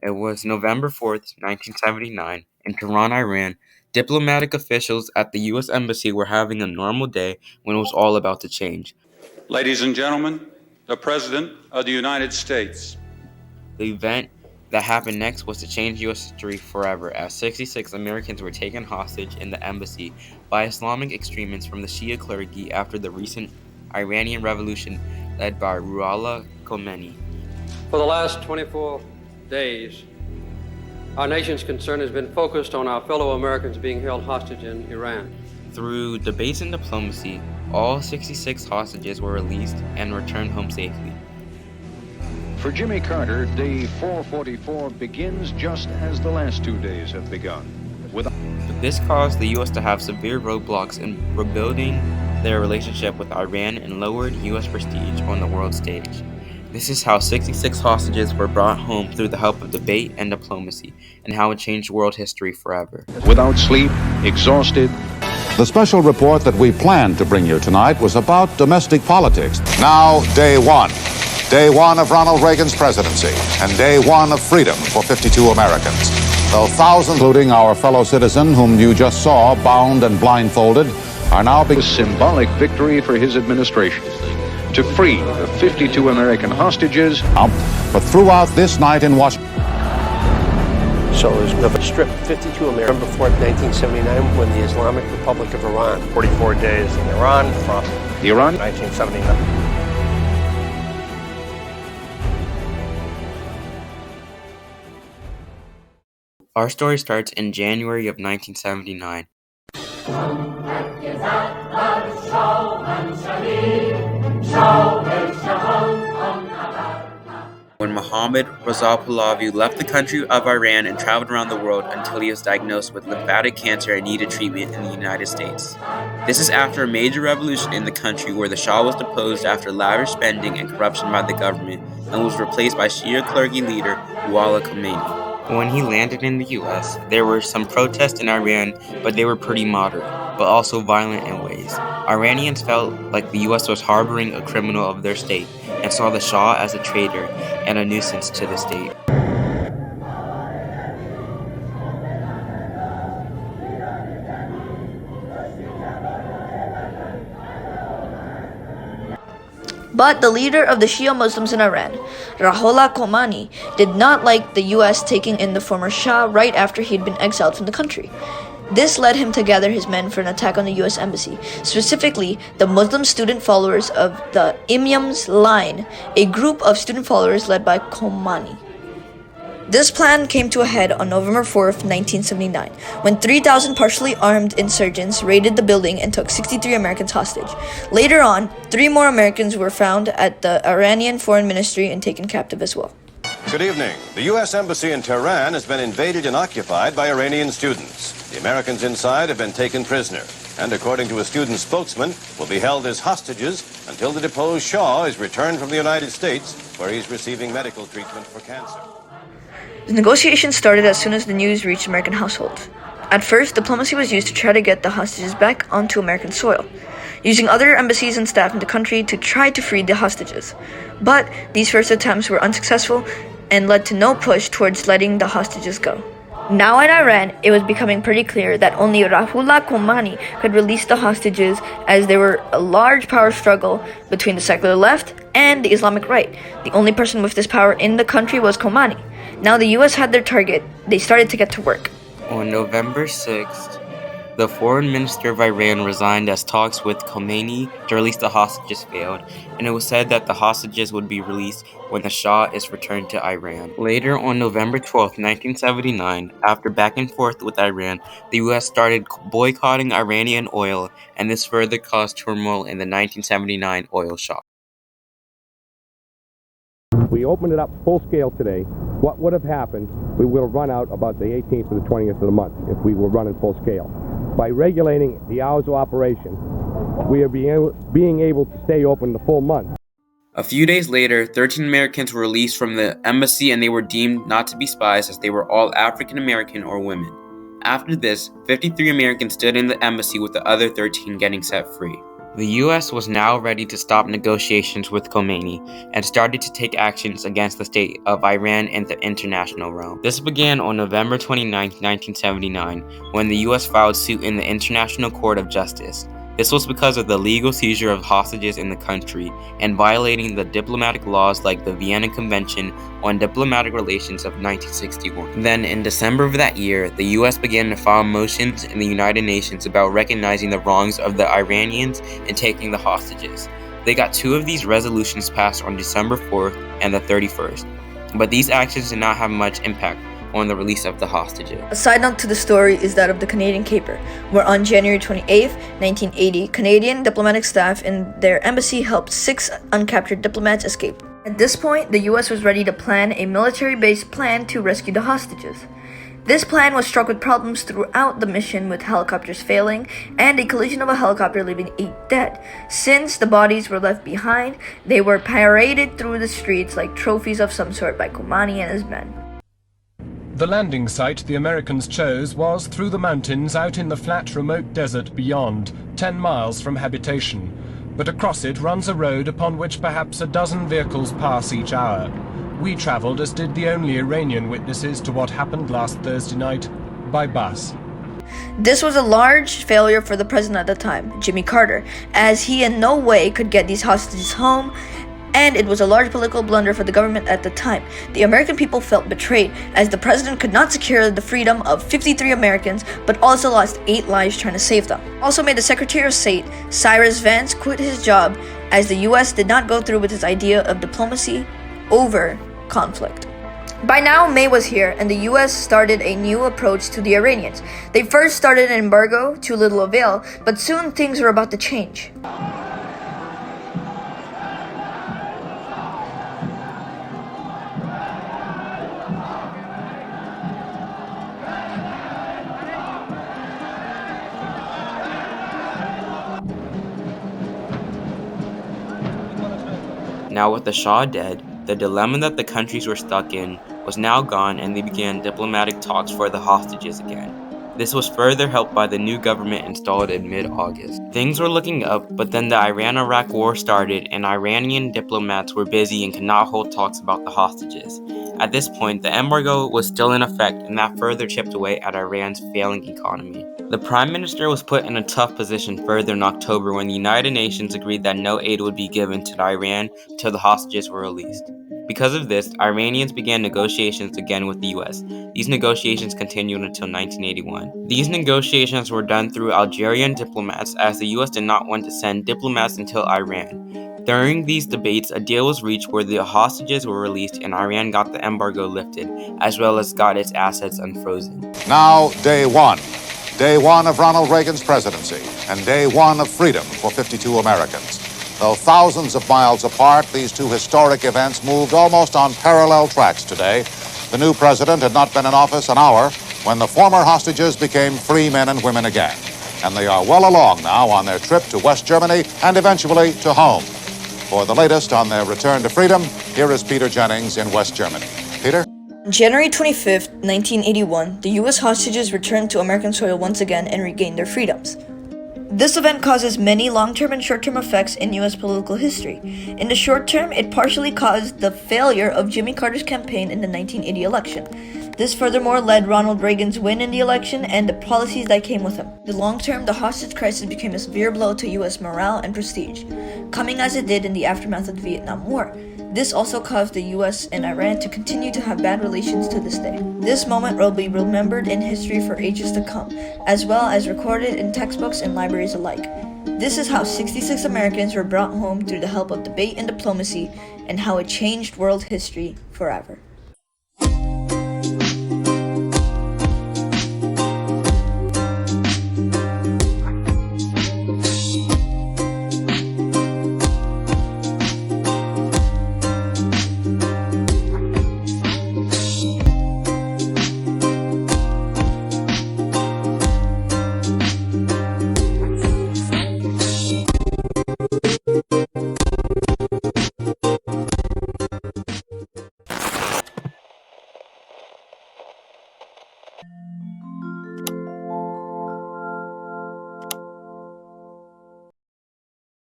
It was November 4th, 1979, in Tehran, Iran. Diplomatic officials at the U.S. Embassy were having a normal day when it was all about to change. Ladies and gentlemen, the President of the United States. The event that happened next was to change U.S. history forever, as 66 Americans were taken hostage in the embassy by Islamic extremists from the Shia clergy after the recent Iranian Revolution led by Ruhollah Khomeini. For the last 24 days, our nation's concern has been focused on our fellow Americans being held hostage in Iran. Through debates and diplomacy, all 66 hostages were released and returned home safely. For Jimmy Carter, day 444 begins just as the last 2 days have begun. But this caused the U.S. to have severe roadblocks in rebuilding their relationship with Iran and lowered U.S. prestige on the world stage. This is how 66 hostages were brought home through the help of debate and diplomacy, and how it changed world history forever. Without sleep, exhausted. The special report that we planned to bring you tonight was about domestic politics. Now, day one. Day one of Ronald Reagan's presidency, and day one of freedom for 52 Americans. Though thousands, including our fellow citizen whom you just saw bound and blindfolded, are now A symbolic victory for his administration to free the 52 American hostages. But throughout this night in Washington, So it was the strip 52 American before 1979 when the Islamic Republic of Iran, 44 days in Iran from Iran, 1979. Our story starts in January of 1979. When Mohammad Reza Pahlavi left the country of Iran and traveled around the world until he was diagnosed with lymphatic cancer and needed treatment in the United States. This is after a major revolution in the country where the Shah was deposed after lavish spending and corruption by the government and was replaced by Shia clergy leader Ruhollah Khomeini. When he landed in the U.S., there were some protests in Iran, but they were pretty moderate, but also violent in ways. Iranians felt like the U.S. was harboring a criminal of their state and saw the Shah as a traitor and a nuisance to the state. But the leader of the Shia Muslims in Iran, Ruhollah Khomeini, did not like the U.S. taking in the former Shah right after he'd been exiled from the country. This led him to gather his men for an attack on the U.S. Embassy, specifically the Muslim student followers of the Imam's Line, a group of student followers led by Khomeini. This plan came to a head on November 4th, 1979, when 3,000 partially armed insurgents raided the building and took 63 Americans hostage. Later on, 3 more Americans were found at the Iranian Foreign Ministry and taken captive as well. Good evening. The U.S. Embassy in Tehran has been invaded and occupied by Iranian students. The Americans inside have been taken prisoner, and according to a student spokesman, will be held as hostages until the deposed Shah is returned from the United States, where he's receiving medical treatment for cancer. The negotiations started as soon as the news reached American households. At first, diplomacy was used to try to get the hostages back onto American soil, using other embassies and staff in the country to try to free the hostages. But these first attempts were unsuccessful and led to no push towards letting the hostages go. Now in Iran, it was becoming pretty clear that only Ruhollah Khomeini could release the hostages, as there were a large power struggle between the secular left and the Islamic right. The only person with this power in the country was Khomeini. Now the U.S. had their target. They started to get to work. On November 6th, the foreign minister of Iran resigned as talks with Khomeini to release the hostages failed, and it was said that the hostages would be released when the Shah is returned to Iran. Later, on November 12th, 1979, after back and forth with Iran, the U.S. started boycotting Iranian oil, and this further caused turmoil in the 1979 oil shock. We opened it up full scale today. What would have happened? We would have run out about the 18th or the 20th of the month if we were running full scale. By regulating the hours of operation, we are being able to stay open the full month. A few days later, 13 Americans were released from the embassy, and they were deemed not to be spies as they were all African American or women. After this, 53 Americans stood in the embassy with the other 13 getting set free. The US was now ready to stop negotiations with Khomeini and started to take actions against the state of Iran in the international realm. This began on November 29, 1979, when the US filed suit in the International Court of Justice. This was because of the legal seizure of hostages in the country and violating the diplomatic laws like the Vienna Convention on Diplomatic Relations of 1961. Then, in December of that year, the US began to file motions in the United Nations about recognizing the wrongs of the Iranians and taking the hostages. They got 2 of these resolutions passed on December 4th and the 31st, but these actions did not have much impact on the release of the hostages. A side note to the story is that of the Canadian caper, where on January 28, 1980, Canadian diplomatic staff in their embassy helped 6 uncaptured diplomats escape. At this point, the US was ready to plan a military-based plan to rescue the hostages. This plan was struck with problems throughout the mission, with helicopters failing and a collision of a helicopter leaving 8 dead. Since the bodies were left behind, they were paraded through the streets like trophies of some sort by Khomeini and his men. The landing site the Americans chose was through the mountains out in the flat, remote desert beyond, 10 miles from habitation. But across it runs a road upon which perhaps a dozen vehicles pass each hour. We traveled, as did the only Iranian witnesses to what happened last Thursday night, by bus. This was a large failure for the president at the time, Jimmy Carter, as he in no way could get these hostages home, and it was a large political blunder for the government at the time. The American people felt betrayed, as the president could not secure the freedom of 53 Americans, but also lost 8 lives trying to save them. Also made the Secretary of State, Cyrus Vance, quit his job, as the US did not go through with his idea of diplomacy over conflict. By now, May was here, and the US started a new approach to the Iranians. They first started an embargo, to little avail, but soon things were about to change. Now, with the Shah dead, the dilemma that the countries were stuck in was now gone, and they began diplomatic talks for the hostages again. This was further helped by the new government installed in mid-August. Things were looking up, but then the Iran-Iraq war started, and Iranian diplomats were busy and could not hold talks about the hostages. At this point, the embargo was still in effect, and that further chipped away at Iran's failing economy. The Prime Minister was put in a tough position further in October when the United Nations agreed that no aid would be given to Iran until the hostages were released. Because of this, Iranians began negotiations again with the US. These negotiations continued until 1981. These negotiations were done through Algerian diplomats, as the US did not want to send diplomats until Iran. During these debates, a deal was reached where the hostages were released and Iran got the embargo lifted, as well as got its assets unfrozen. Now, day one. Day one of Ronald Reagan's presidency, and day one of freedom for 52 Americans. Though thousands of miles apart, these 2 historic events moved almost on parallel tracks today. The new president had not been in office an hour when the former hostages became free men and women again. And they are well along now on their trip to West Germany and eventually to home. For the latest on their return to freedom, here is Peter Jennings in West Germany. Peter? On January 25, 1981, the US hostages returned to American soil once again and regained their freedoms. This event causes many long-term and short-term effects in US political history. In the short term, it partially caused the failure of Jimmy Carter's campaign in the 1980 election. This furthermore led Ronald Reagan's win in the election and the policies that came with him. In the long term, the hostage crisis became a severe blow to US morale and prestige, coming as it did in the aftermath of the Vietnam War. This also caused the US and Iran to continue to have bad relations to this day. This moment will be remembered in history for ages to come, as well as recorded in textbooks and libraries alike. This is how 66 Americans were brought home through the help of debate and diplomacy, and how it changed world history forever.